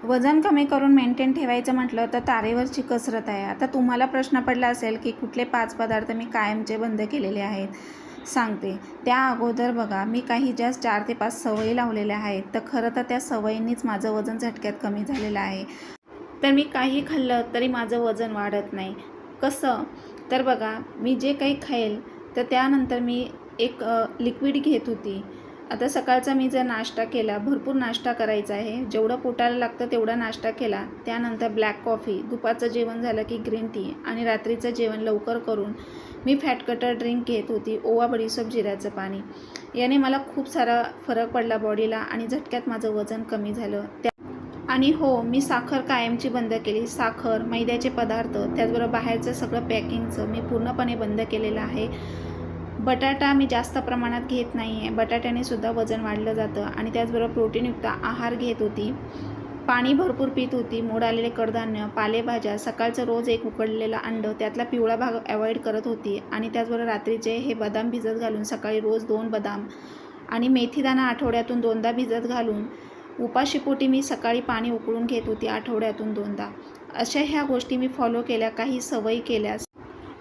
वजन कमी करून मेंटेन ठेवायचं म्हटलं तर तारेवरची कसरत आहे. आता तुम्हाला प्रश्न पडला असेल की कुठले 5 पदार्थ मी कायमचे बंद केलेले आहेत, सांगते. त्या अगोदर बघा, मी काही जस्ट 4 ते 5 सवयी लावलेल्या आहेत. तर खरं तर त्या सवयींनीच माझं वजन झटक्यात कमी झालेलं आहे. तर मी काही खाल्लं तरी माझं वजन वाढत नाही. कसं? तर बघा, मी जे काही खाईल तर त्यानंतर मी एक लिक्विड घेत होती. आता सकाळचा मी जर नाश्ता केला, भरपूर नाश्ता करायचा आहे, जेवढं पोटाला लागतं तेवढा नाश्ता केला, त्यानंतर ब्लॅक कॉफी, दुपारचं जेवण झालं की ग्रीन टी आणि रात्रीचं जेवण लवकर करून मी फॅट कटर ड्रिंक घेत होती, ओवा, बडीशेप, जिऱ्याचं पाणी. याने मला खूप सारा फरक पडला बॉडीला आणि झटक्यात माझं वजन कमी झालं. आणि हो, मी साखर कायमची बंद केली. साखर, मैद्याचे पदार्थ, त्याचबरोबर बाहेरचं सगळं पॅकिंगचं मी पूर्णपणे बंद केलेलं आहे. बटाटा मी जास्त प्रमाणात घेत नाही आहे. बटाट्याने सुद्धा वजन वाढलं जातं. आणि त्याचबरोबर प्रोटीनयुक्त आहार घेत होती. पाणी भरपूर पित होती. मोड आलेले कडधान्य, पालेभाज्या, सकाळचं रोज एक उकडलेलं अंडं, त्यातला पिवळा भाग अवॉइड करत होती. आणि त्याचबरोबर रात्रीचे हे बदाम भिजत घालून सकाळी रोज 2 बदाम आणि मेथीदाणा आठवड्यातून 2दा भिजत घालून उपाशीपोटी मी सकाळी पाणी उकळून घेत होती आठवड्यातून 2दा. अशा ह्या गोष्टी मी फॉलो केल्या, काही सवयी केल्या.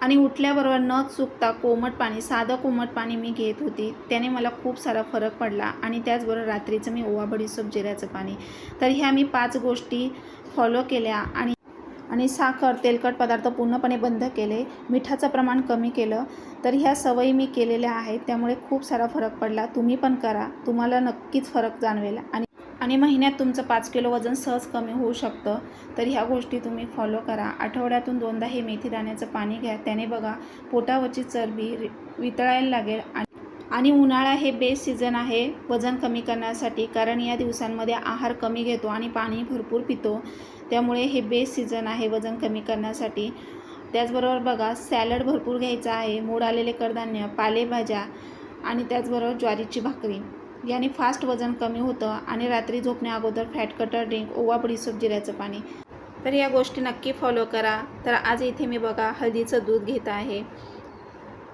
आणि उठल्याबरोबर न चुकता कोमट पाणी, साधं कोमट पाणी मी घेत होती. त्याने मला खूप सारा फरक पडला. आणि त्याचबरोबर रात्रीचं मी ओवा, बडीशेप, जिऱ्याचं पाणी. तर ह्या मी 5 गोष्टी फॉलो केल्या. आणि साखर, तेलकट पदार्थ पूर्णपणे बंद केले. मिठाचं प्रमाण कमी केलं. तर ह्या सवयी मी केलेल्या आहेत. त्यामुळे खूप सारा फरक पडला. तुम्ही पण करा, तुम्हाला नक्कीच फरक जाणवेल. आणि महिन्यात तुमचं 5 किलो वजन सहज कमी होऊ शकतं. तर ह्या गोष्टी तुम्ही फॉलो करा. आठवड्यातून 2दा हे मेथीदाण्याचं पाणी घ्या. त्याने बघा पोटावरची चरबी वितळायला लागेल. आणि उन्हाळा हे बेस्ट सीझन आहे वजन कमी करण्यासाठी, कारण या दिवसांमध्ये आहार कमी घेतो आणि पाणी भरपूर पितो. त्यामुळे हे बेस्ट सीझन आहे वजन कमी करण्यासाठी. त्याचबरोबर बघा, सॅलड भरपूर घ्यायचा आहे. मोड आलेले कडधान्य, पालेभाज्या आणि त्याचबरोबर ज्वारीची भाकरी. याने फास्ट वजन कमी होतं. आणि रात्री झोपण्या अगोदर फॅट कटर ड्रिंक, ओवा, बडीशेप, जिऱ्याचं पाणी. तर या गोष्टी नक्की फॉलो करा. तर आज इथे मी बघा हळदीचं दूध घेत आहे.